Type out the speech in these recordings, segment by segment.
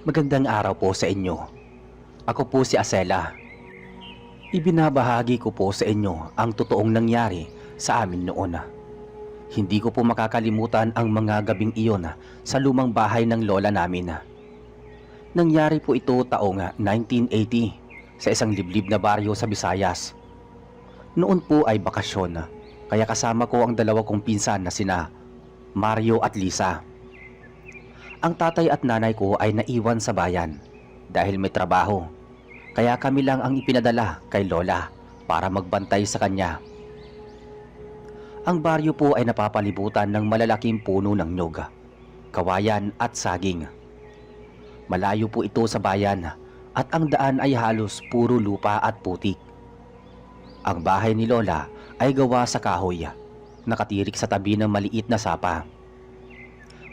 Magandang araw po sa inyo. Ako po si Asela. Ibinabahagi ko po sa inyo ang totoong nangyari sa amin noon. Hindi ko po makakalimutan ang mga gabing iyon sa lumang bahay ng lola namin. Nangyari po ito taong 1980 sa isang liblib na baryo sa Visayas. Noon po ay bakasyon, kaya kasama ko ang dalawa kong pinsan na sina Mario at Lisa. Ang tatay at nanay ko ay naiwan sa bayan dahil may trabaho, kaya kami lang ang ipinadala kay lola para magbantay sa kanya. Ang baryo po ay napapalibutan ng malalaking puno ng nyog, kawayan at saging. Malayo po ito sa bayan at ang daan ay halos puro lupa at putik. Ang bahay ni lola ay gawa sa kahoy, nakatirik sa tabi ng maliit na sapa.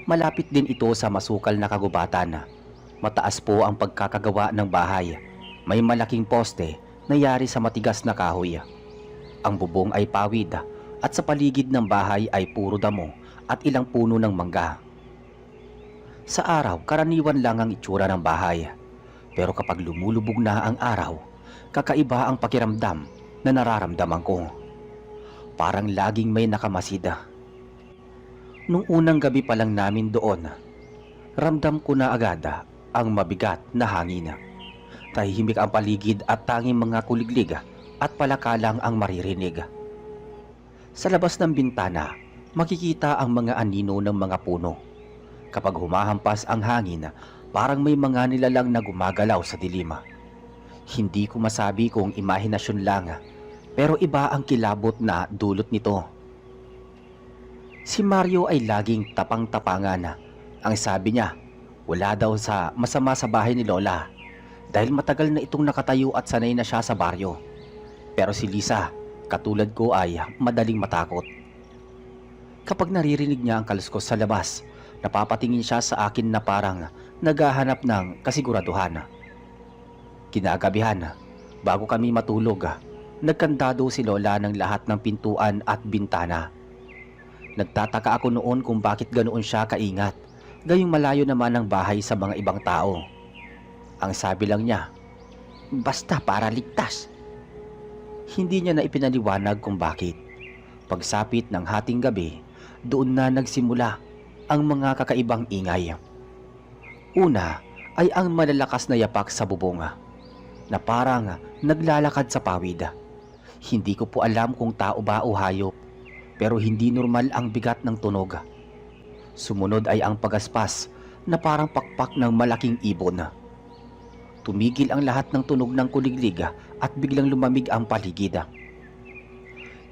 Malapit din ito sa masukal na kagubatan. Mataas po ang pagkakagawa ng bahay. May malaking poste na yari sa matigas na kahoy. Ang bubong ay pawid at sa paligid ng bahay ay puro damo at ilang puno ng mangga. Sa araw, karaniwan lang ang itsura ng bahay. Pero kapag lumulubog na ang araw, kakaiba ang pakiramdam na nararamdaman ko. Parang laging may nakamasida. Nung unang gabi pa lang namin doon, ramdam ko na agad ang mabigat na hangin. Tahimik ang paligid at tanging mga kuliglig at palakalang ang maririnig. Sa labas ng bintana, makikita ang mga anino ng mga puno. Kapag humahampas ang hangin, parang may mga nilalang na gumagalaw sa dilim. Hindi ko masabi kung imahinasyon lang, pero iba ang kilabot na dulot nito. Si Mario ay laging tapang-tapangan. Ang sabi niya, wala daw sa masama sa bahay ni lola dahil matagal na itong nakatayo at sanay na siya sa baryo. Pero si Lisa, katulad ko, ay madaling matakot. Kapag naririnig niya ang kaluskos sa labas, napapatingin siya sa akin na parang naghahanap ng kasiguraduhan. Kinagabihan, bago kami matulog, nagkandado si lola ng lahat ng pintuan at bintana. Nagtataka ako noon kung bakit ganoon siya kaingat, gayong malayo naman ang bahay sa mga ibang tao. Ang sabi lang niya, basta para ligtas. Hindi niya na ipinaliwanag kung bakit. Pagsapit ng hating gabi, doon na nagsimula ang mga kakaibang ingay. Una ay ang malalakas na yapak sa bubong na parang naglalakad sa pawid. Hindi ko po alam kung tao ba o hayop, pero hindi normal ang bigat ng tunog. Sumunod ay ang pagaspas na parang pakpak ng malaking ibon. Tumigil ang lahat ng tunog ng kuliglig at biglang lumamig ang paligid.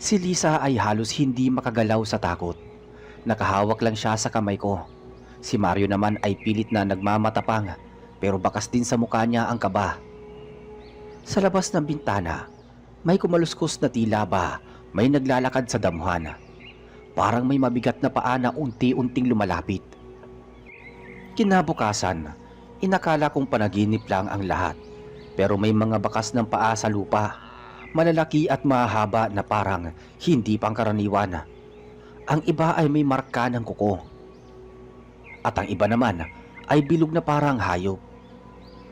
Si Lisa ay halos hindi makagalaw sa takot. Nakahawak lang siya sa kamay ko. Si Mario naman ay pilit na nagmamatapang, pero bakas din sa mukha niya ang kaba. Sa labas ng bintana, may kumaluskos na tila ba may naglalakad sa damuhan. Parang may mabigat na paa na unti-unting lumalapit. Kinabukasan, inakala kong panaginip lang ang lahat. Pero may mga bakas ng paa sa lupa, malalaki at mahaba na parang hindi pangkaraniwan. Ang iba ay may marka ng kuko. At ang iba naman ay bilog na parang hayop.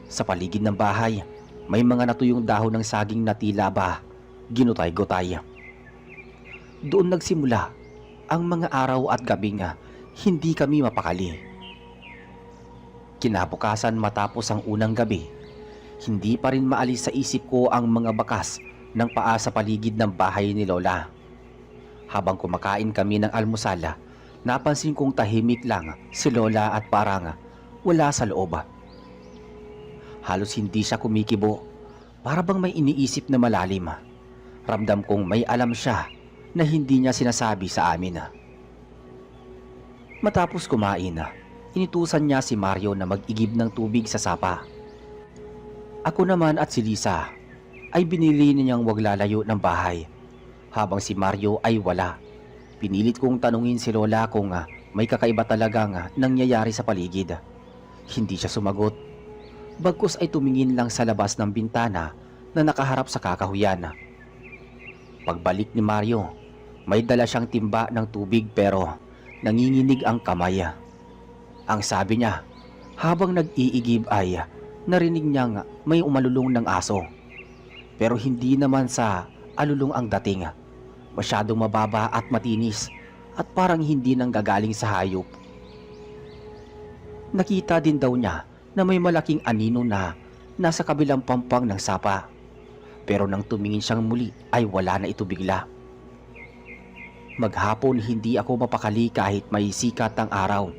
Sa paligid ng bahay, may mga natuyong dahon ng saging na tila ba ginutay-gutay. Doon nagsimula ang mga araw at gabi nga hindi kami mapakali. Kinabukasan matapos ang unang gabi, hindi pa rin maalis sa isip ko ang mga bakas ng paa sa paligid ng bahay ni lola. Habang kumakain kami ng almusal, napansin kong tahimik lang si lola at parang wala sa loob. Halos hindi siya kumikibo, para bang may iniisip na malalim. Ramdam kong may alam siya na hindi niya sinasabi sa amin. Matapos kumain, initusan niya si Mario na mag-igib ng tubig sa sapa. Ako naman at si Lisa ay binili niyang wag lalayo ng bahay, habang si Mario ay wala. Pinilit kong tanungin si lola kung may kakaiba talagang nangyayari sa paligid. Hindi siya sumagot. Bagkus ay tumingin lang sa labas ng bintana na nakaharap sa kakahuyan. Pagbalik ni Mario, may dala siyang timba ng tubig pero nanginginig ang kamay. Ang sabi niya, Habang nag-iigib ay narinig niyang may umalulong ng aso. Pero hindi naman sa alulong ang dating. Masyadong mababa at matinis at parang hindi nanggagaling sa hayop. Nakita din daw niya na may malaking anino na nasa kabilang pampang ng sapa. Pero nang tumingin siyang muli ay wala na ito bigla. Maghapon hindi ako mapakali kahit may sikat ang araw.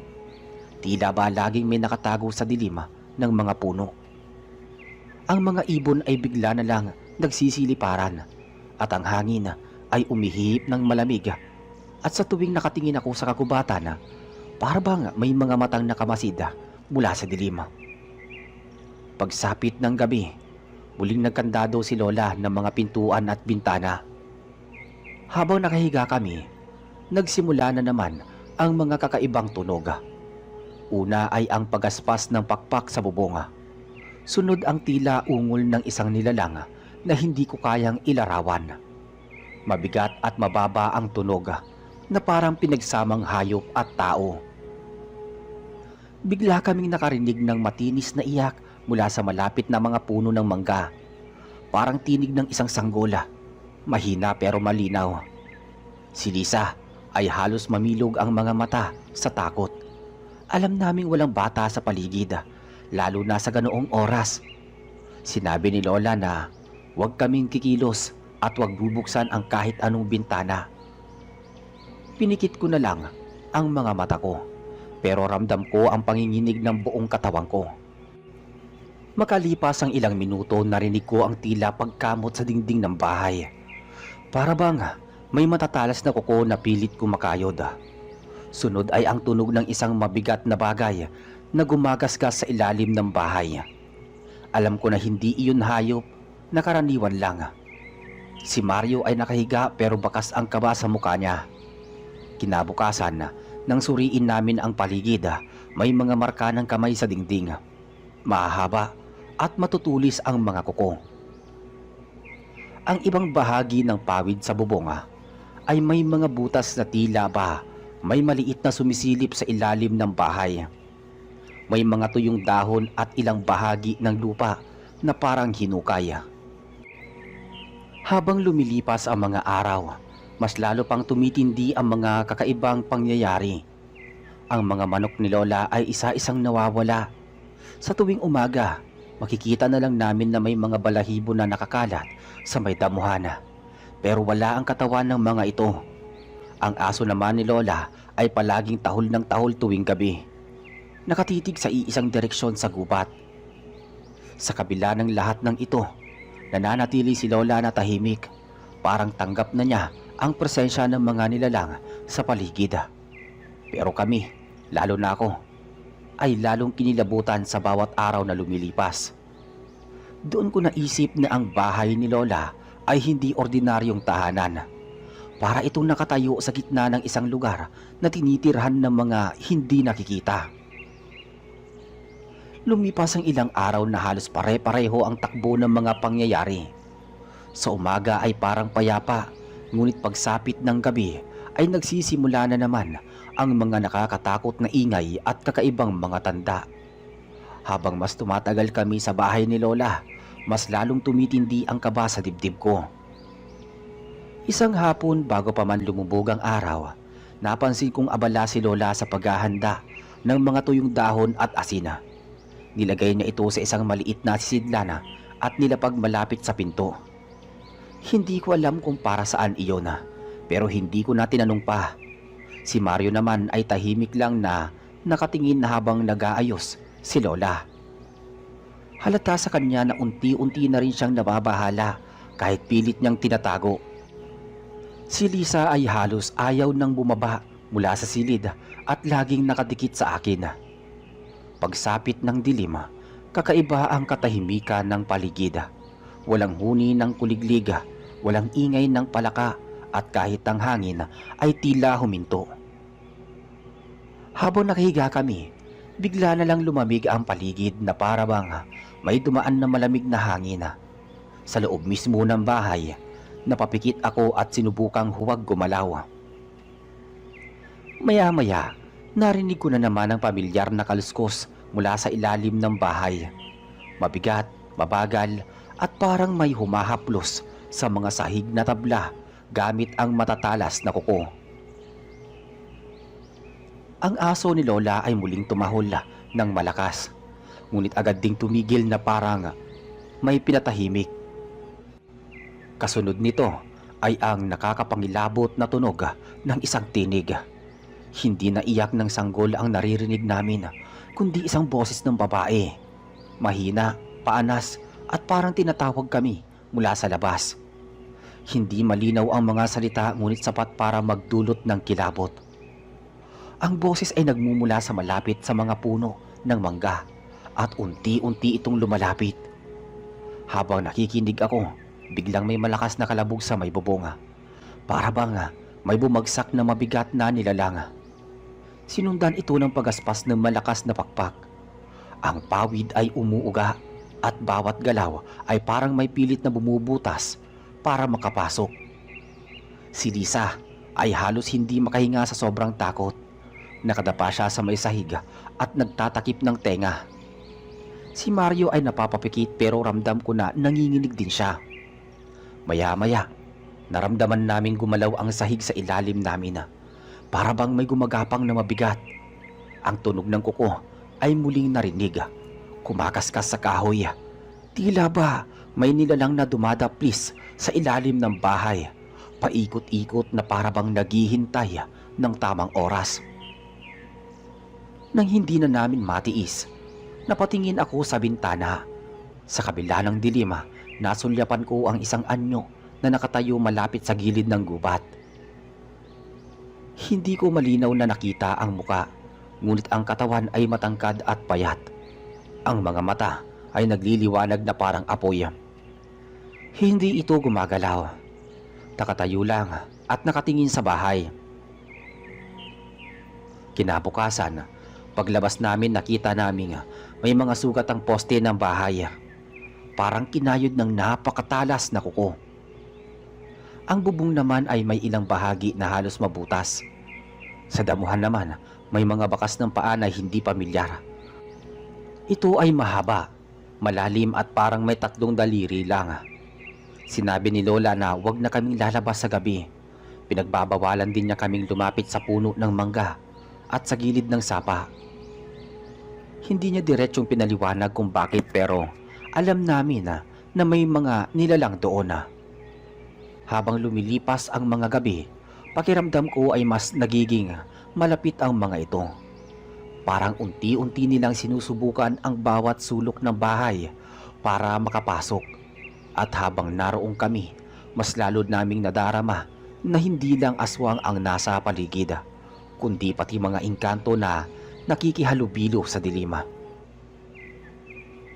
Tila ba laging may nakatago sa dilim ng mga puno. Ang mga ibon ay bigla na lang nagsisiliparan at ang hangin ay umihip ng malamig at sa tuwing nakatingin ako sa kagubatan para bang may mga matang nakamasid mula sa dilim. Pagsapit ng gabi, muling nagkandado si Lola ng mga pintuan at bintana. Habang nakahiga kami, nagsimula na naman ang mga kakaibang tunog. Una ay ang pagaspas ng pakpak sa bubong. Sunod ang tila ungol ng isang nilalang na hindi ko kayang ilarawan. Mabigat at mababa ang tunog na parang pinagsamang hayop at tao. Bigla kaming nakarinig ng matinis na iyak mula sa malapit na mga puno ng mangga. Parang tinig ng isang sanggola. Mahina pero malinaw. Si Lisa ay halos mamilog ang mga mata sa takot. Alam naming walang bata sa paligid, lalo na sa ganoong oras. Sinabi ni Lola na huwag kaming kikilos at huwag bubuksan ang kahit anong bintana. Pinikit ko na lang ang mga mata ko, pero ramdam ko ang panginginig ng buong katawan ko. Makalipas ang ilang minuto, narinig ko ang tila pagkamot sa dingding ng bahay. Para bang may matatalas na kuko na pilit kumakayod. Sunod ay ang tunog ng isang mabigat na bagay na gumagasgas sa ilalim ng bahay. Alam ko na hindi iyon hayop, na karaniwan lang. Si Mario ay nakahiga pero bakas ang kaba sa mukha niya. Kinabukasan, nang suriin namin ang paligid, may mga marka ng kamay sa dingding. Mahaba at matutulis ang mga kuko. Ang ibang bahagi ng pawid sa bubong ay may mga butas na tila ba may maliit na sumisilip sa ilalim ng bahay. May mga tuyong dahon at ilang bahagi ng lupa na parang hinukay. Habang lumilipas ang mga araw, mas lalo pang tumitindi ang mga kakaibang pangyayari. Ang mga manok ni Lola ay isa-isang nawawala. Sa tuwing umaga, makikita na lang namin na may mga balahibo na nakakalat sa may damuhan. Pero wala ang katawan ng mga ito. Ang aso naman ni Lola ay palaging tahol ng tahol tuwing gabi. Nakatitig sa iisang direksyon sa gubat. Sa kabila ng lahat ng ito, nananatili si Lola na tahimik. Parang tanggap na niya ang presensya ng mga nilalang sa paligid. Pero kami, lalo na ako, ay lalong kinilabutan sa bawat araw na lumilipas. Doon ko naisip na ang bahay ni Lola ay hindi ordinaryong tahanan. Para itong nakatayo sa gitna ng isang lugar na tinitirhan ng mga hindi nakikita. Lumipas ang ilang araw na halos pare-pareho ang takbo ng mga pangyayari. Sa umaga ay parang payapa, ngunit pagsapit ng gabi ay nagsisimula na naman ang mga nakakatakot na ingay at kakaibang mga tanda. Habang mas tumatagal kami sa bahay ni Lola, mas lalong tumitindi ang kaba sa dibdib ko. Isang hapon bago pa man lumubog ang araw, napansin kong abala si Lola sa paghahanda ng mga tuyong dahon at asina. Nilagay niya ito sa isang maliit na sisidlana at nilapag malapit sa pinto. Hindi ko alam kung para saan iyon, pero hindi ko na tinanong pa. Si Mario naman ay tahimik lang na nakatingin habang nag-aayos si Lola. Halata sa kanya na unti-unti na rin siyang nababahala kahit pilit niyang tinatago. Si Lisa ay halos ayaw nang bumaba mula sa silid at laging nakadikit sa akin. Pagsapit ng dilim, kakaiba ang katahimikan ng paligid. Walang huni ng kuliglig, walang ingay ng palaka at kahit ang hangin ay tila huminto. Habang nakahiga kami, bigla na lang lumamig ang paligid na para bang may dumaan na malamig na hangin. Sa loob mismo ng bahay, napapikit ako at sinubukang huwag gumalaw. Maya-maya, Narinig ko na naman ang pamilyar na kaluskos mula sa ilalim ng bahay. Mabigat, mabagal at parang may humahaplos sa mga sahig na tabla gamit ang matatalas na kuko. Ang aso ni Lola ay muling tumahol ng malakas, ngunit agad ding tumigil na parang may pinatahimik. Kasunod nito ay ang nakakapangilabot na tunog ng isang tinig. Hindi na iyak ng sanggol ang naririnig namin, kundi isang boses ng babae. Mahina, paanas at parang tinatawag kami mula sa labas. Hindi malinaw ang mga salita ngunit sapat para magdulot ng kilabot. Ang boses ay nagmumula sa malapit sa mga puno ng mangga at unti-unti itong lumalapit. Habang nakikinig ako, biglang may malakas na kalabog sa may bubong. Para bang may bumagsak na mabigat na nilalang. Sinundan ito ng pagaspas ng malakas na pakpak. Ang pawid ay umuuga at bawat galaw ay parang may pilit na bumubutas para makapasok. Si Lisa ay halos hindi makahinga sa sobrang takot. Nakadapa siya sa may sahig at nagtatakip ng tenga. Si Mario ay napapapikit pero ramdam ko na nanginginig din siya. Maya-maya, naramdaman namin gumalaw ang sahig sa ilalim namin. Para bang may gumagapang na mabigat. Ang tunog ng kuko ay muling narinig. Kumakaskas sa kahoy. Tila ba may nilalang na dumadaplis sa ilalim ng bahay, paikot-ikot na para bang naghihintay ng tamang oras. Nang hindi na namin matiis, napatingin ako sa bintana. Sa kabila ng dilim, nasulyapan ko ang isang anyo na nakatayo malapit sa gilid ng gubat. Hindi ko malinaw na nakita ang muka, ngunit ang katawan ay matangkad at payat. Ang mga mata ay nagliliwanag na parang apoy. Hindi ito gumagalaw. Nakatayo lang at nakatingin sa bahay. Kinabukasan, paglabas namin nakita namin may mga sugat ang poste ng bahay. Parang kinayod ng napakatalas na kuko. Ang bubong naman ay may ilang bahagi na halos mabutas. Sa damuhan naman, may mga bakas ng paa na hindi pamilyar. Ito ay mahaba, malalim at parang may 3 daliri lang. Sinabi ni Lola na huwag na kaming lalabas sa gabi. Pinagbabawalan din niya kaming lumapit sa puno ng mangga at sa gilid ng sapa. Hindi niya diretsyong pinaliwanag kung bakit pero alam namin na may mga nilalang doon. Habang lumilipas ang mga gabi, pakiramdam ko ay mas nagiging malapit ang mga ito. Parang unti-unti nilang sinusubukan ang bawat sulok ng bahay para makapasok. At habang naroong kami, mas lalo naming nadarama na hindi lang aswang ang nasa paligid, kundi pati mga engkanto na nakikihalubilo sa dilima.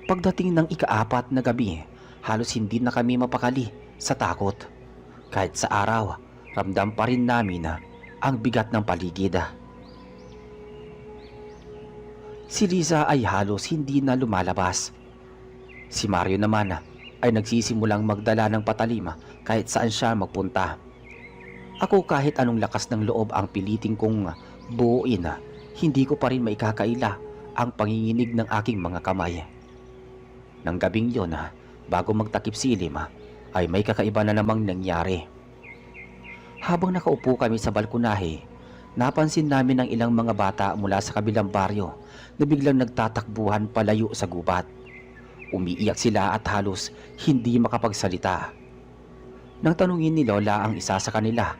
Pagdating ng ika-4 na gabi, halos hindi na kami mapakali sa takot. Kahit sa araw, ramdam pa rin namin ang bigat ng paligid. Si Liza ay halos hindi na lumalabas. Si Mario naman ay nagsisimulang magdala ng patalima kahit saan siya magpunta. Ako kahit anong lakas ng loob ang piliting kong buuin, hindi ko pa rin maikakaila ang panginginig ng aking mga kamay. Nang gabing yon, bago magtakip silim, ay may kakaiba na namang nangyari. Habang nakaupo kami sa balkonahe, napansin namin ang ilang mga bata mula sa kabilang baryo na biglang nagtatakbuhan palayo sa gubat. Umiiyak sila at halos hindi makapagsalita. Nang tanungin ni Lola ang isa sa kanila,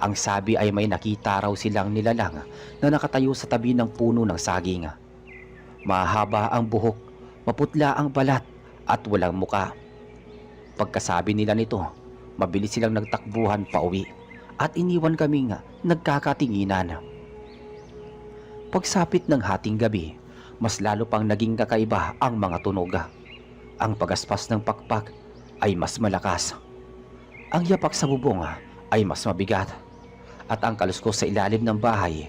ang sabi ay may nakita raw silang nilalang na nakatayo sa tabi ng puno ng saging. Mahaba ang buhok, maputla ang balat at walang muka. Pagkasabi nila nito, mabilis silang nagtakbuhan pauwi at iniwan kaming nagkakatinginan. Pagsapit ng hating gabi, mas lalo pang naging kakaiba ang mga tunog. Ang pagaspas ng pakpak ay mas malakas. Ang yapak sa bubong ay mas mabigat. At ang kaluskos sa ilalim ng bahay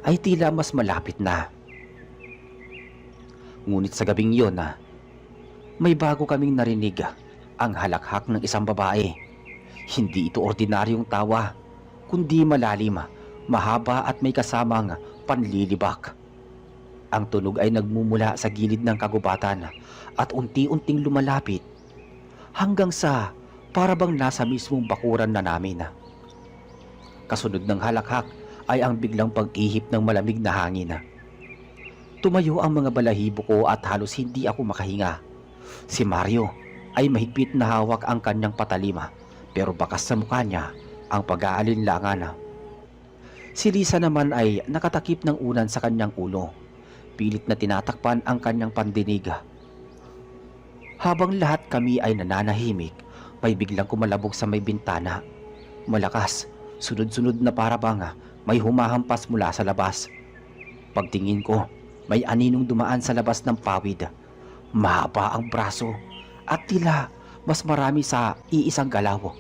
ay tila mas malapit na. Ngunit sa gabing yon, may bago kaming narinig, ang halakhak ng isang babae. Hindi ito ordinaryong tawa, kundi malalim, mahaba at may kasamang panlilibak. Ang tunog ay nagmumula sa gilid ng kagubatan at unti-unting lumalapit hanggang sa para bang nasa mismong bakuran na namin. Kasunod ng halakhak ay ang biglang pag-ihip ng malamig na hangin. Tumayo ang mga balahibo ko at halos hindi ako makahinga. Si Mario ay mahigpit na hawak ang kanyang patalima pero bakas sa mukha niya ang pag-aalinlangan. Si Lisa naman ay nakatakip ng unan sa kanyang ulo. Pilit na tinatakpan ang kanyang pandinig. Habang lahat kami ay nananahimik, may biglang kumalabog sa may bintana. Malakas, sunod-sunod na para bang may humahampas mula sa labas. Pagtingin ko, may aninong dumaan sa labas ng pawid. Mahaba ang braso at tila mas marami sa iisang galaw.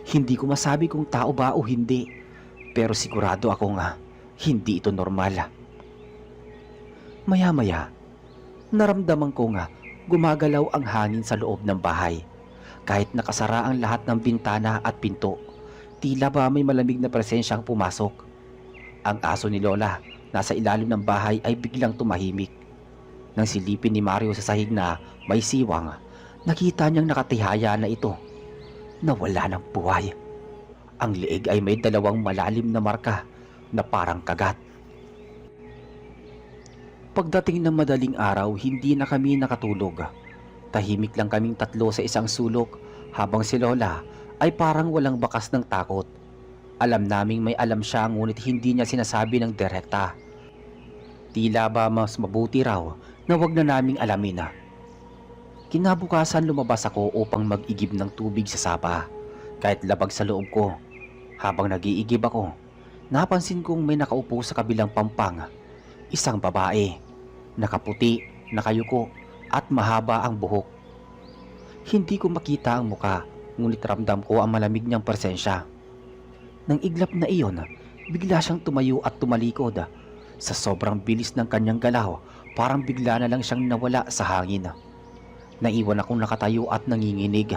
Hindi ko masabi kung tao ba o hindi, pero sigurado ako nga hindi ito normal. Maya-maya, naramdaman ko nga gumagalaw ang hangin sa loob ng bahay. Kahit nakasara ang lahat ng bintana at pinto, tila ba may malamig na presensyang pumasok. Ang aso ni Lola nasa ilalim ng bahay ay biglang tumahimik. Nang silipin ni Mario sa sahig na may siwang, nakita niyang nakatihaya na ito. Nawala ng buhay. Ang leeg ay may dalawang malalim na marka na parang kagat. Pagdating ng madaling araw, hindi na kami nakatulog. Tahimik lang kaming tatlo sa isang sulok habang si Lola ay parang walang bakas ng takot. Alam naming may alam siya ngunit hindi niya sinasabi ng direkta. Tila ba mas mabuti raw na wag na naming alamin. Kinabukasan lumabas ako upang mag-igib ng tubig sa sapa. Kahit labag sa loob ko, habang nag-iigib ako, napansin kong may nakaupo sa kabilang pampang. Isang babae, nakaputi, nakayuko at mahaba ang buhok. Hindi ko makita ang muka, ngunit ramdam ko ang malamig niyang presensya. Nang iglap na iyon, bigla siyang tumayo at tumalikod. Sa sobrang bilis ng kanyang galaw, parang bigla na lang siyang nawala sa hangin. Naiwan akong nakatayo at nanginginig.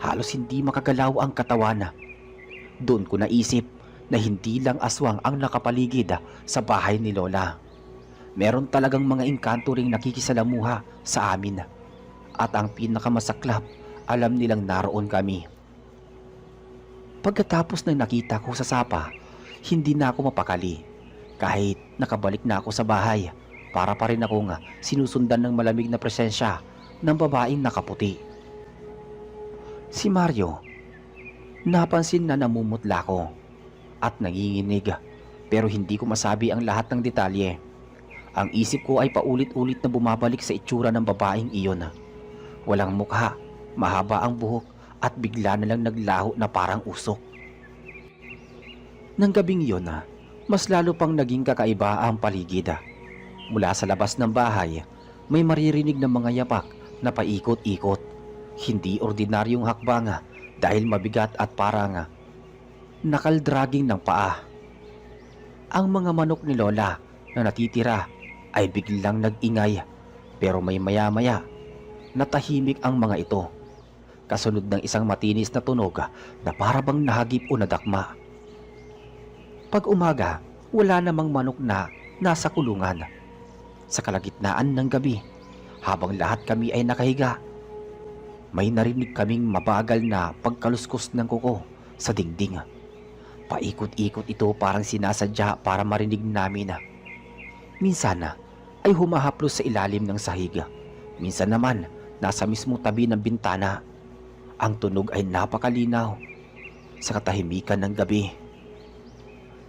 Halos hindi makagalaw ang katawan. Doon ko naisip na hindi lang aswang ang nakapaligid sa bahay ni Lola. Meron talagang mga engkanto ring nakikisalamuha sa amin. At ang pinakamasaklap, alam nilang naroon kami. Pagkatapos ng nakita ko sa sapa, hindi na ako mapakali. Kahit nakabalik na ako sa bahay, para pa rin akong sinusundan ng malamig na presensya ng babaeng nakaputi. Si Mario, napansin na namumutla ko at nanginginig pero hindi ko masabi ang lahat ng detalye. Ang isip ko ay paulit-ulit na bumabalik sa itsura ng babaeng iyon. Walang mukha, mahaba ang buhok at bigla na lang naglaho na parang usok. Nang gabing iyon, mas lalo pang naging kakaiba ang paligid. Mula sa labas ng bahay, may maririnig na mga yapak na paikot-ikot. Hindi ordinaryong hakbang dahil mabigat at parang nakaldraging ng paa. Ang mga manok ni Lola na natitira ay biglang nag-ingay pero may maya-maya natahimik ang mga ito. Kasunod ng isang matinis na tunog na parabang nahagip o nadakma. Pag umaga, wala namang manok na nasa kulungan. Sa kalagitnaan ng gabi, habang lahat kami ay nakahiga, may narinig kaming mabagal na pagkaluskos ng kuko sa dingding. Paikot-ikot ito parang sinasadya para marinig namin. Minsan ay humahaplos sa ilalim ng sahig. Minsan naman nasa mismo tabi ng bintana. Ang tunog ay napakalinaw sa katahimikan ng gabi.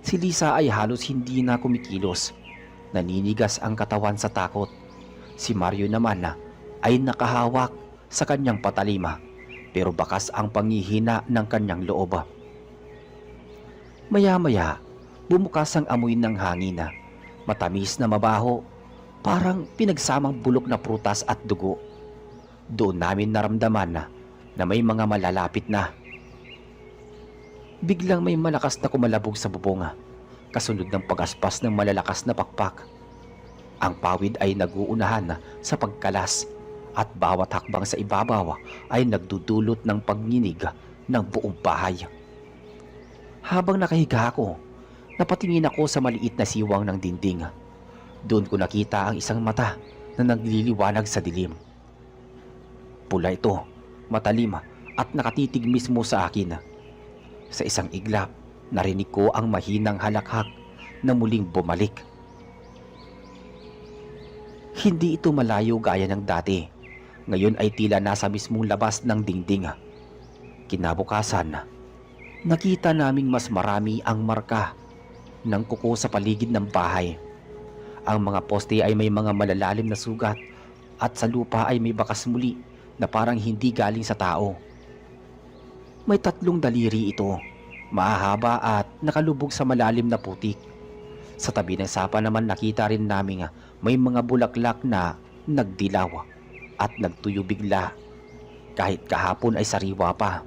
Si Lisa ay halos hindi na kumikilos. Naninigas ang katawan sa takot. Si Mario naman ay nakahawak sa kanyang patalima pero bakas ang panghihina ng kanyang loob. Maya-maya, bumukas ang amoy ng hangin. Matamis na mabaho, parang pinagsamang bulok na prutas at dugo. Doon namin naramdaman na may mga malalapit na. Biglang may malakas na kumalabog sa bubong, kasunod ng pagaspas ng malalakas na pakpak. Ang pawid ay naguunahan sa pagkalas at bawat hakbang sa ibabaw ay nagdudulot ng pagninig ng buong bahay. Habang nakahiga ako, Napatingin ako sa maliit na siwang ng dingding. Doon ko nakita ang isang mata na nagliliwanag sa dilim. Pula ito, matalim at nakatitig mismo sa akin. Sa isang iglap, narinig ko ang mahinang halakhak na muling bumalik. Hindi ito malayo gaya ng dati. Ngayon ay tila nasa mismong labas ng dingding. Kinabukasan, nakita naming mas marami ang marka ng kuko sa paligid ng bahay. Ang mga poste ay may mga malalalim na sugat at sa lupa ay may bakas muli na parang hindi galing sa tao. May 3 daliri ito, mahahaba at nakalubog sa malalim na putik. Sa tabi ng sapa naman nakita rin namin may mga bulaklak na nagdilaw at nagtuyo bigla. Kahit kahapon ay sariwa pa.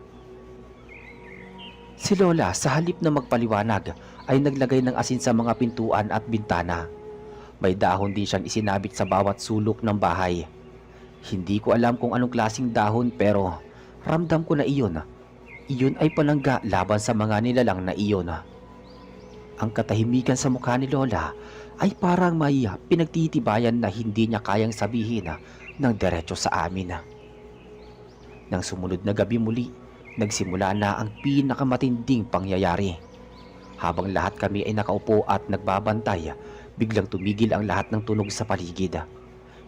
Si Lola sa halip na magpaliwanag ay naglagay ng asin sa mga pintuan at bintana. May dahon din siyang isinabit sa bawat sulok ng bahay. Hindi ko alam kung anong klaseng dahon pero ramdam ko na iyon ay panangga laban sa mga nilalang na iyon. Ang katahimikan sa mukha ni Lola ay parang may pinagtitibayan na hindi niya kayang sabihin ng diretso sa amin. Nang sumunod na gabi muli, nagsimula na ang pinakamatinding pangyayari. Habang lahat kami ay nakaupo at nagbabantay, biglang tumigil ang lahat ng tunog sa paligid.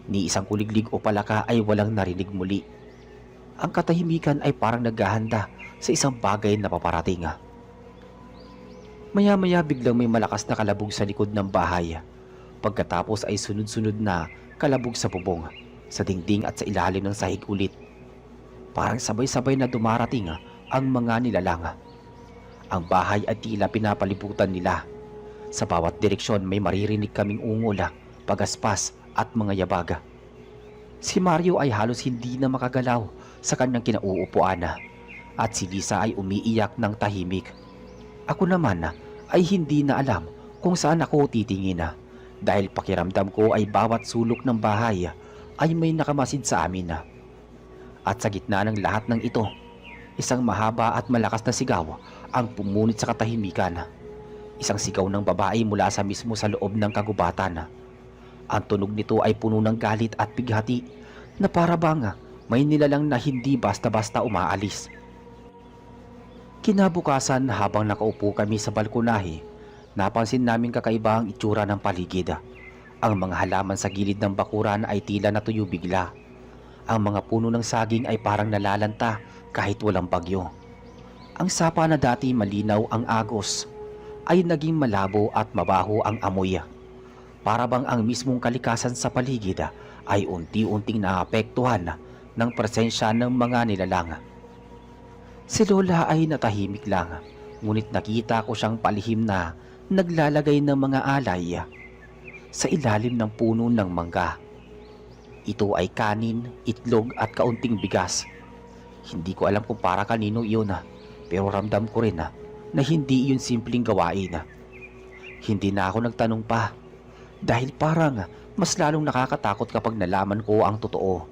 Ni isang kuliglig o palaka ay walang narinig muli. Ang katahimikan ay parang naghahanda sa isang bagay na paparating. Maya-maya biglang may malakas na kalabog sa likod ng bahay. Pagkatapos ay sunod-sunod na kalabog sa bubong, sa dingding at sa ilalim ng sahig ulit. Parang sabay-sabay na dumarating ang mga nilalang. Ang bahay ay tila pinapalibutan nila. Sa bawat direksyon may maririnig kaming ungol, pagaspas at mga yabag. Si Mario ay halos hindi na makagalaw sa kanyang kinauupuan at si Lisa ay umiiyak ng tahimik. Ako naman ay hindi na alam kung saan ako titingin dahil pakiramdam ko ay bawat sulok ng bahay ay may nakamasid sa amin. At sa gitna ng lahat ng ito, isang mahaba at malakas na sigaw ang pumunit sa katahimikan. Isang sigaw ng babae mula sa mismo sa loob ng kagubatan. Ang tunog nito ay puno ng galit at bighati na para bang may nilalang na hindi basta-basta umaalis. Kinabukasan habang nakaupo kami sa balkonahe, napansin namin kakaiba ang itsura ng paligid. Ang mga halaman sa gilid ng bakuran ay tila natuyo bigla. Ang mga puno ng saging ay parang nalalanta kahit walang bagyo. Ang sapa na dati malinaw ang agos ay naging malabo at mabaho ang amoy. Para bang ang mismong kalikasan sa paligid ay unti-unting naapektuhan ng presensya ng mga nilalang. Si Lola ay natahimik lang, ngunit nakita ko siyang palihim na naglalagay ng mga alay sa ilalim ng puno ng mangga. Ito ay kanin, itlog at kaunting bigas. Hindi ko alam kung para kanino iyon pero ramdam ko rin na hindi iyon simpleng gawain. Hindi na ako nagtanong pa dahil parang mas lalong nakakatakot kapag nalaman ko ang totoo.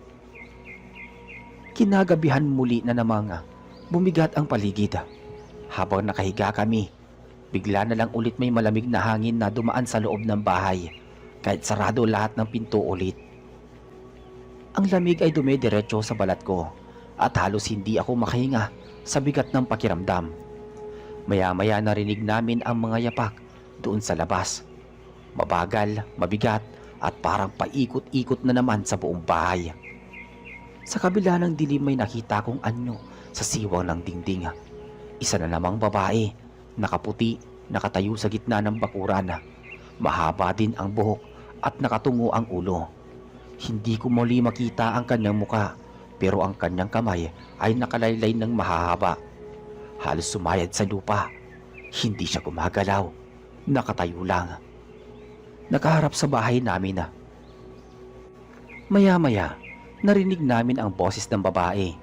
Kinagabihan muli na namang bumigat ang paligid. Habang nakahiga kami, bigla na lang ulit may malamig na hangin na dumaan sa loob ng bahay kahit sarado lahat ng pinto ulit. Ang lamig ay dumidiretso sa balat ko at halos hindi ako makahinga sa bigat ng pakiramdam. Maya-maya narinig namin ang mga yapak doon sa labas. Mabagal, mabigat at parang paikot-ikot na naman sa buong bahay. Sa kabila ng dilim may nakita kong anyo sa siwang ng dingding. Isa na namang babae, nakaputi, nakatayo sa gitna ng bakuran. Mahaba din ang buhok at nakatungo ang ulo. Hindi ko muli makita ang kanyang muka pero ang kanyang kamay ay nakalaylay ng mahahaba. Halos sumayad sa lupa. Hindi siya gumagalaw. Nakatayo lang. Nakaharap sa bahay namin. Maya-maya, narinig namin ang boses ng babae.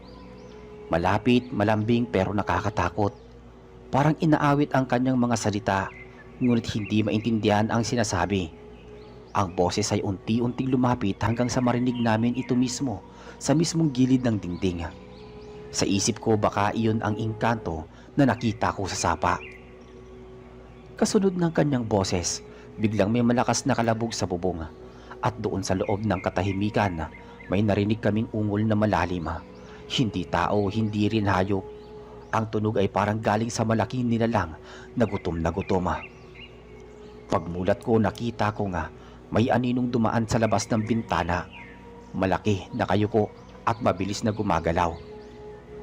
Malapit, malambing pero nakakatakot. Parang inaawit ang kanyang mga salita, ngunit hindi maintindihan ang sinasabi. Ang boses ay unti-unting lumapit hanggang sa marinig namin ito mismo sa mismong gilid ng dingding. Sa isip ko baka iyon ang engkanto na nakita ko sa sapa. Kasunod ng kanyang boses, biglang may malakas na kalabog sa bubong at doon sa loob ng katahimikan may narinig kaming ungol na malalim. Hindi tao, hindi rin hayop. Ang tunog ay parang galing sa malaking nilalang na gutom na gutom. Pagmulat ko nakita ko nga may aninong dumaan sa labas ng bintana. Malaki, nakayuko at mabilis na gumagalaw.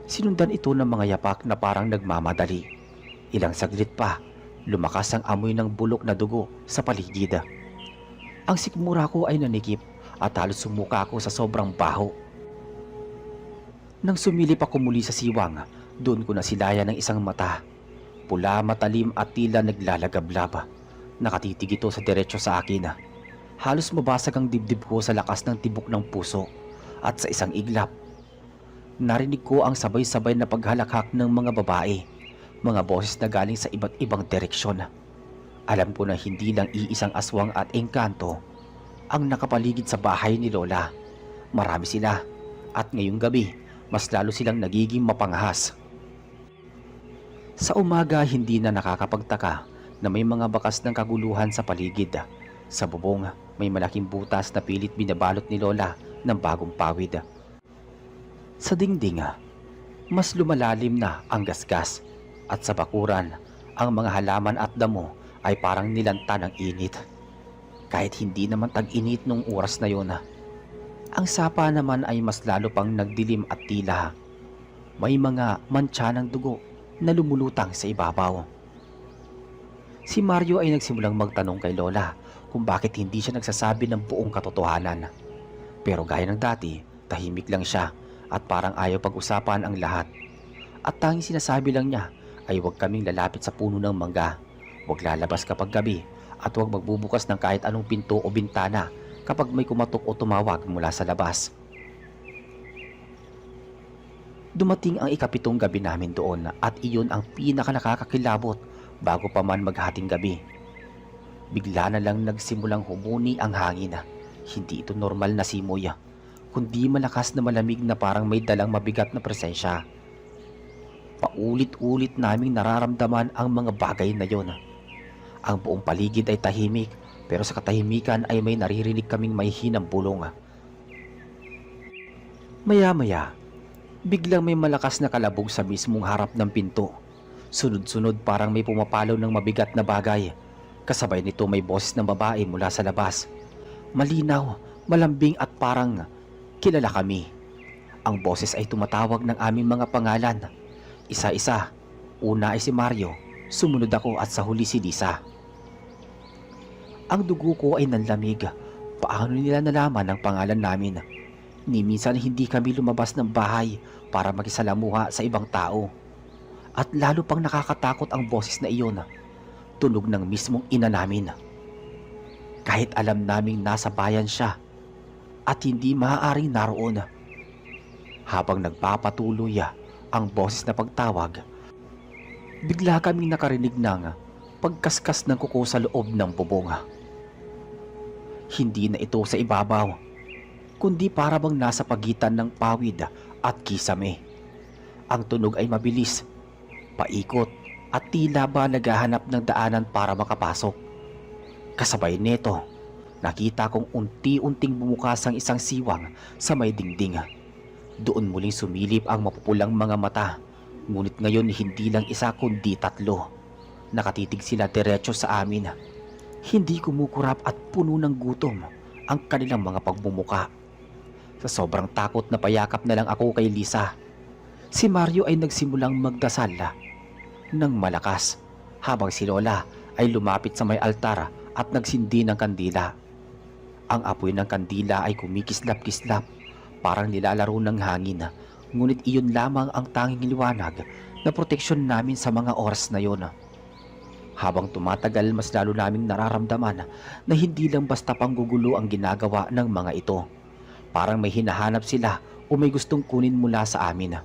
Sinundan ito ng mga yapak na parang nagmamadali. Ilang saglit pa, lumakas ang amoy ng bulok na dugo sa paligid. Ang sikmura ko ay nanikip at halos sumuka ako sa sobrang baho. Nang sumilip ako muli sa siwang, doon ko nasilayan ng isang mata. Pula, matalim at tila naglalagablab. Nakatitig ito sa diretso sa akin. Halos mabasag ang dibdib ko sa lakas ng tibok ng puso at sa isang iglap. Narinig ko ang sabay-sabay na paghalakhak ng mga babae, mga boses na galing sa iba't ibang direksyon. Alam ko na hindi lang iisang aswang at engkanto ang nakapaligid sa bahay ni Lola. Marami sila at ngayong gabi mas lalo silang nagiging mapangahas. Sa umaga hindi na nakakapagtaka na may mga bakas ng kaguluhan sa paligid. Sa bubong may malaking butas na pilit binabalot ni Lola ng bagong pawid. Sa dingding mas lumalalim na ang gasgas at sa bakuran ang mga halaman at damo ay parang nilanta ng init. Kahit hindi naman tag-init nung oras na yun, ang sapa naman ay mas lalo pang nagdilim at tila may mga mantsa ng dugo na lumulutang sa ibabaw. Si Mario ay nagsimulang magtanong kay Lola kung bakit hindi siya nagsasabi ng buong katotohanan. Pero gaya ng dati, tahimik lang siya at parang ayaw pag-usapan ang lahat. At tanging sinasabi lang niya ay huwag kaming lalapit sa puno ng mangga, huwag lalabas kapag gabi at huwag magbubukas ng kahit anong pinto o bintana kapag may kumatok o tumawag mula sa labas. Dumating ang ikapitong gabi namin doon at iyon ang pinaka nakakakilabot bago pa man maghating gabi. Bigla na lang nagsimulang humuni ang hangin. Hindi ito normal na simoy, kundi malakas na malamig na parang may dalang mabigat na presensya. Paulit-ulit naming nararamdaman ang mga bagay na yon. Ang buong paligid ay tahimik, pero sa katahimikan ay may naririnig kaming may hinang bulong. Maya-maya, biglang may malakas na kalabog sa mismong harap ng pinto. Sunod-sunod parang may pumapalaw ng mabigat na bagay. Kasabay nito may boses ng babae mula sa labas. Malinaw, malambing at parang kilala kami. Ang boses ay tumatawag ng aming mga pangalan. Isa-isa. Una ay si Mario, sumunod ako at sa huli si Lisa. Ang dugo ko ay nanlamig. Paano nila nalaman ang pangalan namin? Ni minsan hindi kami lumabas ng bahay para makisalamuha sa ibang tao. At lalo pang nakakatakot ang boses na iyon. Tunog ng mismong ina namin. Kahit alam naming nasa bayan siya at hindi maaaring naroon. Habang nagpapatuloy ang boses na pagtawag, bigla kaming nakarinig ng pagkaskas ng kuko sa loob ng bubong. Hindi na ito sa ibabaw, kundi para bang nasa pagitan ng pawid at kisame. Ang tunog ay mabilis, paikot at tila ba naghahanap ng daanan para makapasok. Kasabay nito, nakita kong unti-unting bumukas ang isang siwang sa may dingding. Doon muling sumilip ang mapupulang mga mata, ngunit ngayon hindi lang isa kundi tatlo. Nakatitig sila diretso sa amin. Hindi kumukurap at puno ng gutom ang kanilang mga pagbumuka. Sa sobrang takot na payakap na lang ako kay Lisa. Si Mario ay nagsimulang magdasal ng malakas habang si Lola ay lumapit sa may altar at nagsindi ng kandila. Ang apoy ng kandila ay kumikislap-kislap, parang nilalaro ng hangin, ngunit iyon lamang ang tanging liwanag na proteksyon namin sa mga oras na yon. Habang tumatagal, mas lalo naming nararamdaman na hindi lang basta panggugulo ang ginagawa ng mga ito. Parang may hinahanap sila o may gustong kunin mula sa amin.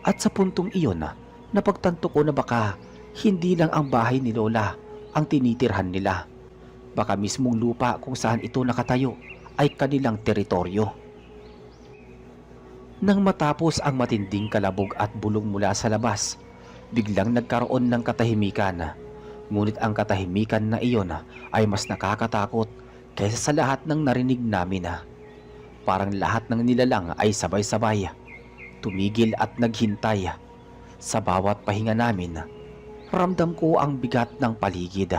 At sa puntong iyon, napagtanto ko na baka hindi lang ang bahay ni Lola ang tinitirhan nila. Baka mismong lupa kung saan ito nakatayo ay kanilang teritoryo. Nang matapos ang matinding kalabog at bulong mula sa labas, biglang nagkaroon ng katahimikan. Ngunit ang katahimikan na iyon ay mas nakakatakot kaysa sa lahat ng narinig namin. Parang lahat ng nilalang ay sabay-sabay tumigil at naghintay. Sa bawat pahinga namin, ramdam ko ang bigat ng paligid.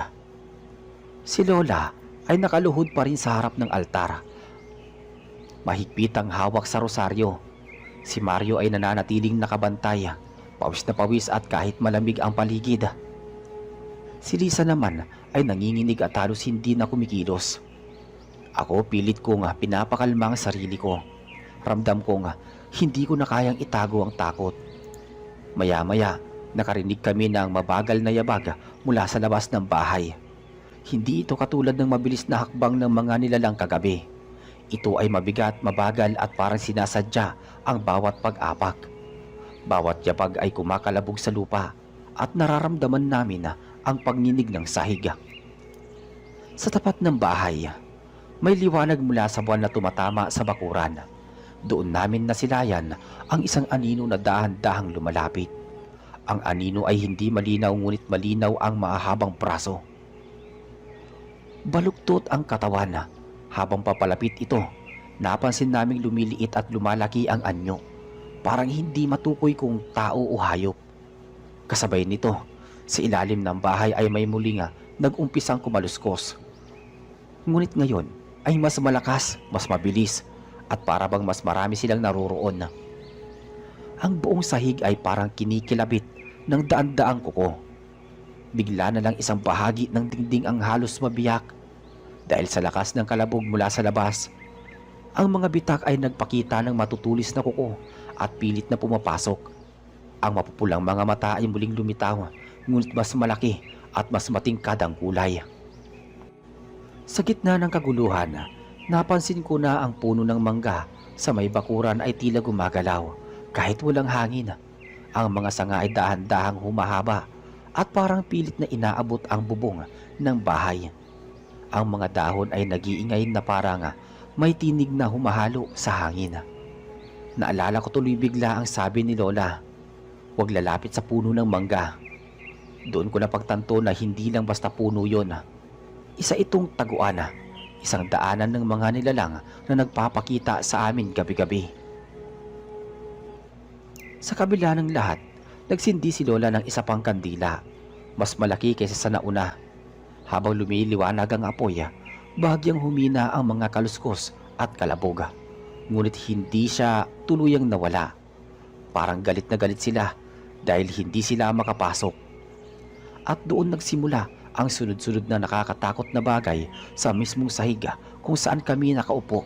Si Lola ay nakaluhod pa rin sa harap ng altar. Mahigpit ang hawak sa rosaryo. Si Mario ay nananatiling nakabantay, pawis na pawis at kahit malamig ang paligid. Si Lisa naman ay nanginginig at halos hindi na kumikilos. Ako pilit kong pinapakalma ang sarili ko. Ramdam kong hindi ko na kayang itago ang takot. Maya-maya, nakarinig kami ng mabagal na yabag mula sa labas ng bahay. Hindi ito katulad ng mabilis na hakbang ng mga nilalang kagabi. Ito ay mabigat, mabagal at parang sinasadya ang bawat pag-apak. Bawat yabag ay kumakalabog sa lupa at nararamdaman namin ang pagninig ng sahig. Sa tapat ng bahay, may liwanag mula sa buwan na tumatama sa bakuran. Doon namin nasilayan ang isang anino na dahan-dahang lumalapit. Ang anino ay hindi malinaw ngunit malinaw ang mahahabang braso. Baluktot ang katawan. Habang papalapit ito, napansin naming lumiliit at lumalaki ang anyo. Parang hindi matukoy kung tao o hayop. Kasabay nito, sa ilalim ng bahay ay may muling nag-umpisang kumaluskos. Ngunit ngayon ay mas malakas, mas mabilis at para bang mas marami silang naroroon. Ang buong sahig ay parang kinikilabit ng daan-daang kuko. Bigla na lang isang bahagi ng dingding ang halos mabiyak. Dahil sa lakas ng kalabog mula sa labas, ang mga bitak ay nagpakita ng matutulis na kuko at pilit na pumapasok. Ang mapupulang mga mata ay muling lumitaw, ngunit mas malaki at mas matingkad ang kulay. Sa gitna ng kaguluhan, napansin ko na ang puno ng mangga sa may bakuran ay tila gumagalaw kahit walang hangin. Ang mga sanga ay dahan-dahang humahaba at parang pilit na inaabot ang bubong ng bahay. Ang mga dahon ay nag-iingay na parang may tinig na humahalo sa hangin. Naalala ko tuloy bigla ang sabi ni Lola, "Huwag lalapit sa puno ng mangga." Doon ko napagtanto na hindi lang basta puno yon. Isa itong taguan, isang daanan ng mga nilalang na nagpapakita sa amin gabi-gabi. Sa kabila ng lahat, nagsindi si Lola ng isa pang kandila, mas malaki kaysa sa nauna. Habang lumiliwanag ang apoy, bahagyang humina ang mga kaluskos at kalabog. Ngunit hindi siya tuluyang nawala. Parang galit na galit sila dahil hindi sila makapasok. At doon nagsimula ang sunod-sunod na nakakatakot na bagay sa mismong sahig kung saan kami nakaupo.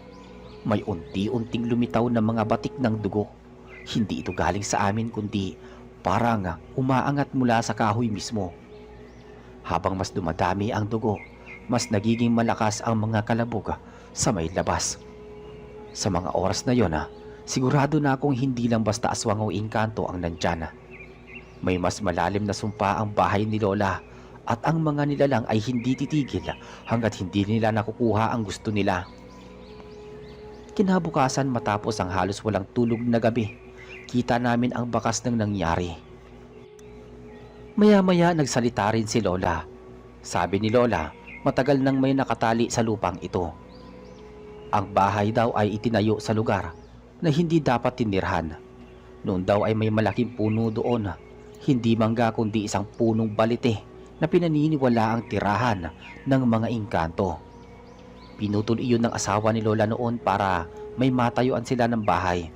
May unti-unting lumitaw na mga batik ng dugo. Hindi ito galing sa amin kundi parang umaangat mula sa kahoy mismo. Habang mas dumadami ang dugo, mas nagiging malakas ang mga kalabog sa may labas. Sa mga oras na yon, sigurado na akong hindi lang basta aswang o engkanto ang nandyan. May mas malalim na sumpa ang bahay ni Lola at ang mga nilalang ay hindi titigil hanggat hindi nila nakukuha ang gusto nila. Kinabukasan matapos ang halos walang tulog na gabi, kita namin ang bakas ng nangyari. Maya-maya nagsalita rin si Lola. Sabi ni Lola, matagal nang may nakatali sa lupang ito. Ang bahay daw ay itinayo sa lugar na hindi dapat tinirhan. Noon daw ay may malaking puno doon, hindi mangga kundi isang punong balite na pinaniniwala ang tirahan ng mga engkanto. Pinutol iyon ng asawa ni Lola noon para may matayuan sila ng bahay.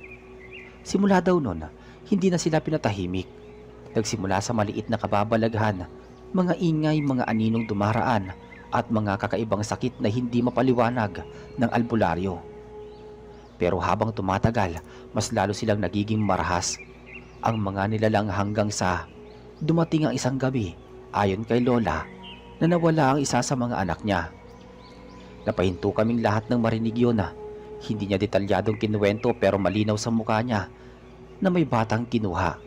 Simula daw noon, hindi na sila pinatahimik. Nagsimula sa maliit na kababalaghan, mga ingay, mga aninong dumaraan at mga kakaibang sakit na hindi mapaliwanag ng albularyo. Pero habang tumatagal, mas lalo silang nagiging marahas ang mga nilalang hanggang sa dumating ang isang gabi, ayon kay Lola, na nawala ang isa sa mga anak niya. Napahinto kaming lahat ng marinig yun. Hindi niya detalyadong kinuwento pero malinaw sa mukha niya na may batang kinuha.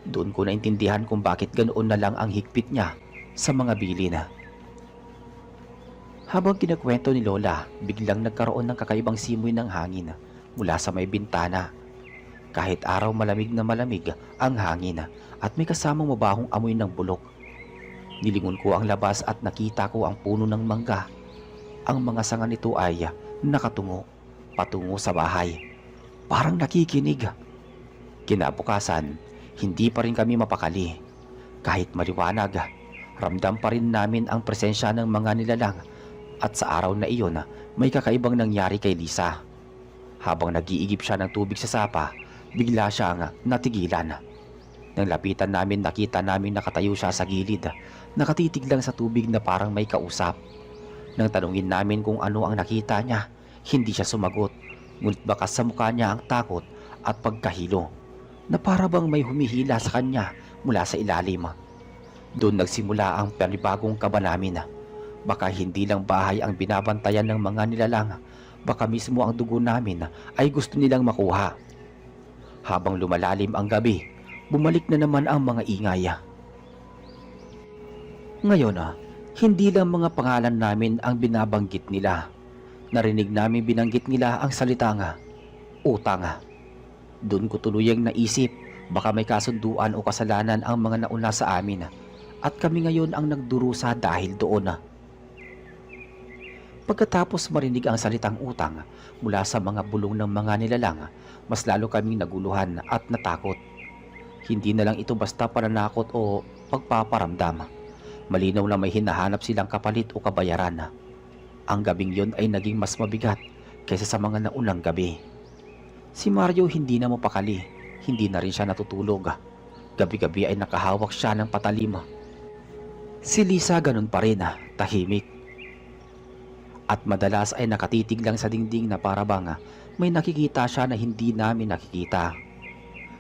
Doon ko naintindihan kung bakit ganoon na lang ang higpit niya sa mga bilin. Habang kinakwento ni Lola, biglang nagkaroon ng kakaibang simoy ng hangin mula sa may bintana. Kahit araw malamig na malamig ang hangin at may kasamang mabahong amoy ng bulok. Nilingon ko ang labas at nakita ko ang puno ng mangga. Ang mga sanga nito ay nakatungo patungo sa bahay. Parang nakikinig. Kinabukasan, hindi pa rin kami mapakali. Kahit maliwanag, ramdam pa rin namin ang presensya ng mga nilalang at sa araw na iyon may kakaibang nangyari kay Lisa. Habang nag-iigib siya ng tubig sa sapa, bigla siyang natigilan. Nang lapitan namin, nakita namin nakatayo siya sa gilid, nakatitig lang sa tubig na parang may kausap. Nang tanungin namin kung ano ang nakita niya, hindi siya sumagot, ngunit bakas sa mukha niya ang takot at pagkahilo na para bang may humihila sa kanya mula sa ilalim. Doon nagsimula ang panibagong kaba namin. Baka hindi lang bahay ang binabantayan ng mga nilalang, baka mismo ang dugo namin ay gusto nilang makuha. Habang lumalalim ang gabi, bumalik na naman ang mga ingay. Ngayon, hindi lang mga pangalan namin ang binabanggit nila. Narinig namin binanggit nila ang salitang utang. Doon ko tuluyang naisip, baka may kasunduan o kasalanan ang mga nauna sa amin at kami ngayon ang nagdurusa dahil doon. Pagkatapos marinig ang salitang utang mula sa mga bulong ng mga nilalang, mas lalo kaming naguluhan at natakot. Hindi na lang ito basta pananakot o pagpaparamdam. Malinaw na may hinahanap silang kapalit o kabayaran. Ang gabing yon ay naging mas mabigat kaysa sa mga naunang gabi. Si Mario hindi na mapakali, hindi na rin siya natutulog. Gabi-gabi ay nakahawak siya ng patalim. Si Lisa ganun pa rin, tahimik. At madalas ay nakatitig lang sa dingding na para bang may nakikita siya na hindi namin nakikita.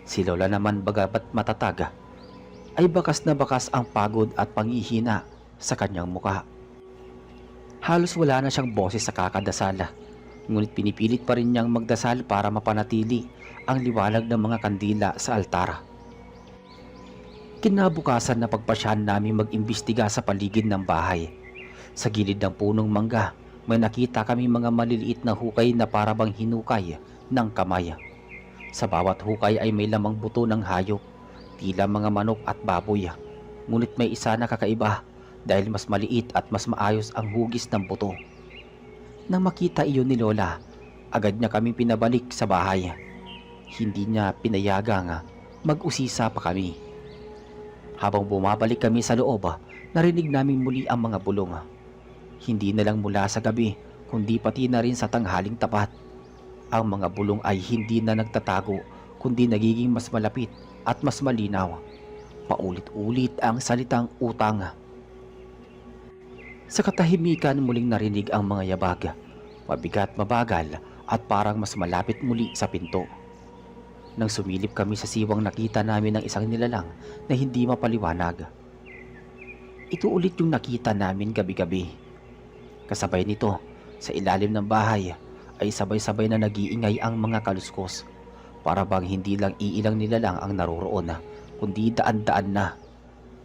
Si Lola naman bagamat matatag, ay bakas na bakas ang pagod at panghihina sa kanyang muka. Halos wala na siyang boses sa kakadasal, ngunit pinipilit pa rin niyang magdasal para mapanatili ang liwanag ng mga kandila sa altar. Kinabukasan na pagpasyahan namin mag-imbestiga sa paligid ng bahay. Sa gilid ng punong mangga, may nakita kami mga maliliit na hukay na para bang hinukay ng kamay. Sa bawat hukay ay may lamang buto ng hayop, tila mga manok at baboy. Ngunit may isa na kakaiba dahil mas maliit at mas maayos ang hugis ng buto. Nang makita iyon ni Lola, agad niya kami pinabalik sa bahay. Hindi niya pinayagang mag-usisa pa kami. Habang bumabalik kami sa loob, narinig namin muli ang mga bulong. Hindi na lang mula sa gabi, kundi pati na rin sa tanghaling tapat. Ang mga bulong ay hindi na nagtatago, kundi nagiging mas malapit at mas malinaw. Paulit-ulit ang salitang utang. Sa katahimikan muling narinig ang mga yabag, mabigat mabagal at parang mas malapit muli sa pinto. Nang sumilip kami sa siwang, nakita namin ang isang nilalang na hindi mapaliwanag. Ito ulit yung nakita namin gabi-gabi. Kasabay nito, sa ilalim ng bahay ay sabay-sabay na nag-iingay ang mga kaluskos. Para bang hindi lang iilang nilalang ang naroroon, kundi daan-daan na.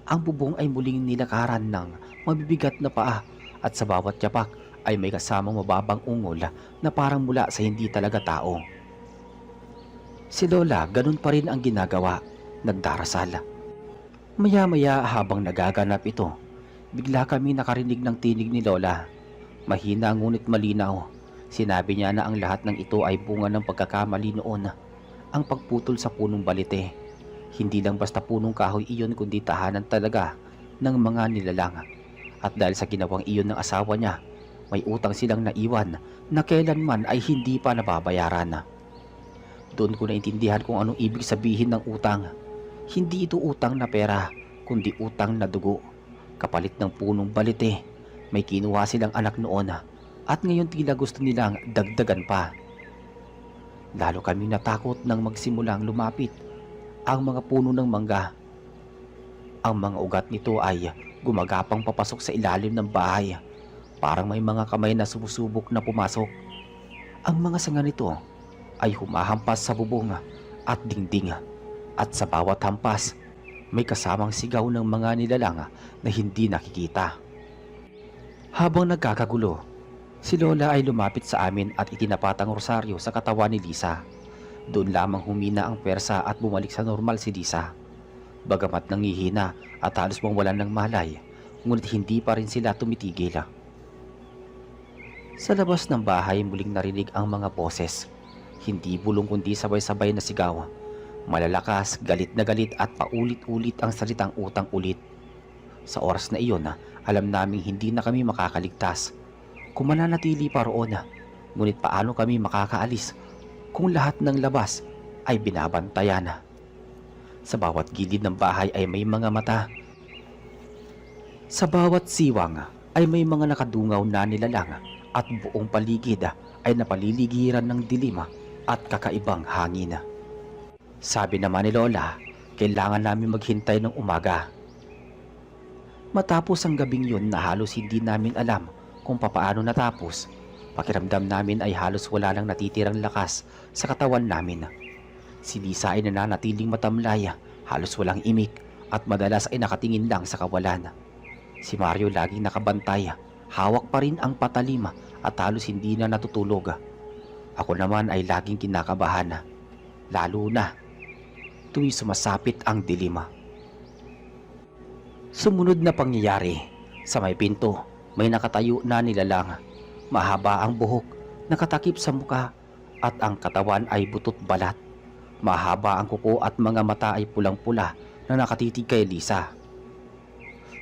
Ang bubong ay muling nilakaran ng mabibigat na paa at sa bawat yapak ay may kasamang mababang ungol na parang mula sa hindi talaga tao. Si Lola ganun pa rin ang ginagawa, nagdarasal. Maya-maya habang nagaganap ito, bigla kami nakarinig ng tinig ni Lola. Mahina ngunit malinaw. Sinabi niya na ang lahat ng ito ay bunga ng pagkakamali noon, ang pagputol sa punong balite. Hindi lang basta punong kahoy iyon kundi tahanan talaga ng mga nilalang. At dahil sa ginawang iyon ng asawa niya, may utang silang naiwan na kailanman ay hindi pa nababayaran. Doon ko naintindihan kung anong ibig sabihin ng utang. Hindi ito utang na pera, kundi utang na dugo. Kapalit ng punong balite, may kinuha silang anak noon at ngayon tila gusto nilang dagdagan pa. Lalo kami natakot nang magsimulang lumapit ang mga puno ng mangga. Ang mga ugat nito ay gumagapang papasok sa ilalim ng bahay. Parang may mga kamay na sumusubok na pumasok. Ang mga sanga nito ay humahampas sa bubong at dingding. At sa bawat hampas, may kasamang sigaw ng mga nilalang na hindi nakikita. Habang nagkakagulo, si Lola ay lumapit sa amin at itinapat ang rosaryo sa katawan ni Lisa. Doon lamang humina ang pwersa at bumalik sa normal si Lisa. Bagamat nangihina at halos mawalan ng malay, ngunit hindi pa rin sila tumitigil. Sa labas ng bahay muling narinig ang mga boses. Hindi bulong kundi sabay-sabay na sigaw. Malalakas, galit na galit at paulit-ulit ang salitang utang ulit. Sa oras na iyon, alam naming hindi na kami makakaligtas. Kung mananatili pa roon, ngunit paano kami makakaalis kung lahat ng labas ay binabantayan? Sa bawat gilid ng bahay ay may mga mata. Sa bawat siwang ay may mga nakadungaw na nilalang at buong paligid ay napaliligiran ng dilim at kakaibang hangin. Sabi naman ni Lola, kailangan namin maghintay ng umaga. Matapos ang gabing yun na halos hindi namin alam kung papaano natapos, pakiramdam namin ay halos wala lang natitirang lakas sa katawan namin. Si Lisa ay nananatiling matamlay, halos walang imik at madalas ay nakatingin lang sa kawalan. Si Mario laging nakabantay, hawak pa rin ang patalim at halos hindi na natutulog. Ako naman ay laging kinakabahan, lalo na tuwing sumasapit ang dilim. Sumunod na pangyayari, sa may pinto may nakatayo na nilalang. Mahaba ang buhok, nakatakip sa muka at ang katawan ay butot balat. Mahaba ang kuko at mga mata ay pulang-pula na nakatitig kay Lisa.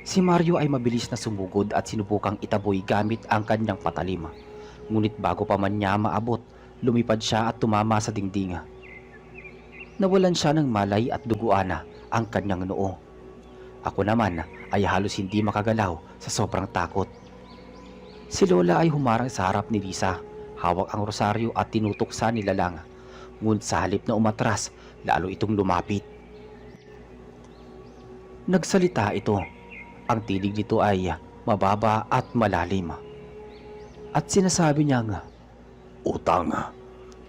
Si Mario ay mabilis na sumugod at sinubukang itaboy gamit ang kanyang patalim. Ngunit bago pa man niya maabot, lumipad siya at tumama sa dingding. Nawalan siya ng malay at duguan ang kanyang noo. Ako naman ay halos hindi makagalaw sa sobrang takot. Si Lola ay humarang sa harap ni Lisa, hawak ang rosaryo at tinutok sa nilalang. Ngunit sa halip na umatras, lalo itong lumapit. Nagsalita ito. Ang tinig nito ay mababa at malalim. At sinasabi niyang, "Utang,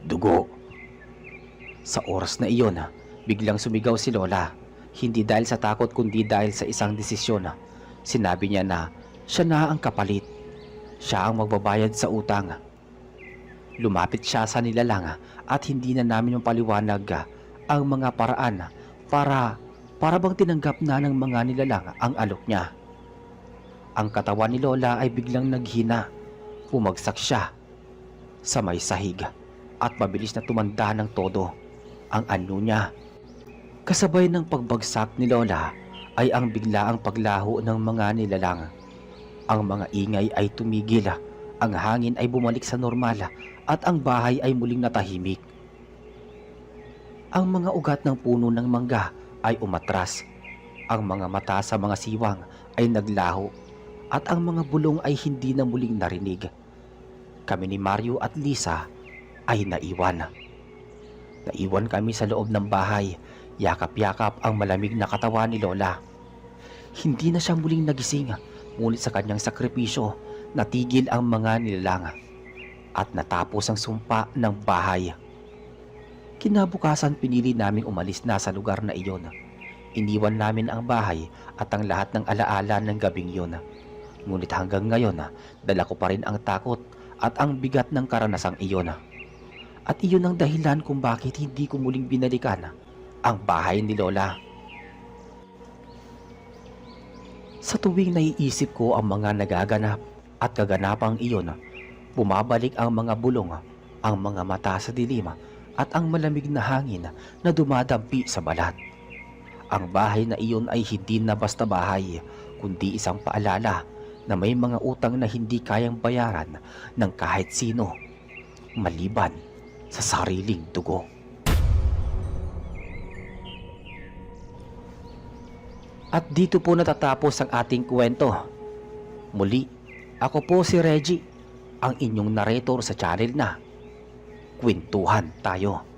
dugo." Sa oras na iyon, biglang sumigaw si Lola. Hindi dahil sa takot kundi dahil sa isang desisyon. Sinabi niya na siya na ang kapalit. Siya ang magbabayad sa utang. Lumapit siya sa nilalang at hindi na namin mapaliwanag ang mga paraan para bang tinanggap na ng mga nilalang ang alok niya. Ang katawan ni Lola ay biglang naghina. Bumagsak siya sa may sahig at mabilis na tumanda ng todo ang anyo niya. Kasabay ng pagbagsak ni Lola ay ang biglaang paglaho ng mga nilalang. Ang mga ingay ay tumigil, ang hangin ay bumalik sa normal at ang bahay ay muling natahimik. Ang mga ugat ng puno ng mangga ay umatras. Ang mga mata sa mga siwang ay naglaho at ang mga bulong ay hindi na muling narinig. Kami ni Mario at Lisa ay naiwan. Naiwan kami sa loob ng bahay. Yakap-yakap ang malamig na katawan ni Lola. Hindi na siya muling nagising, ngunit sa kanyang sakripisyo, natigil ang mga nilalang at natapos ang sumpa ng bahay. Kinabukasan pinili naming umalis na sa lugar na iyon. Iniwan namin ang bahay at ang lahat ng alaala ng gabing iyon. Ngunit hanggang ngayon, dala ko pa rin ang takot at ang bigat ng karanasang iyon. At iyon ang dahilan kung bakit hindi ko muling binalikan ang bahay ni Lola. Sa tuwing naiisip ko ang mga nagaganap at kaganapang iyon, bumabalik ang mga bulong, ang mga mata sa dilim at ang malamig na hangin na dumadampi sa balat. Ang bahay na iyon ay hindi na basta bahay, kundi isang paalala na may mga utang na hindi kayang bayaran ng kahit sino, maliban sa sariling dugo. At dito po natatapos ang ating kwento. Muli, ako po si Reggie, ang inyong narrator sa channel na Kwentuhan Tayo.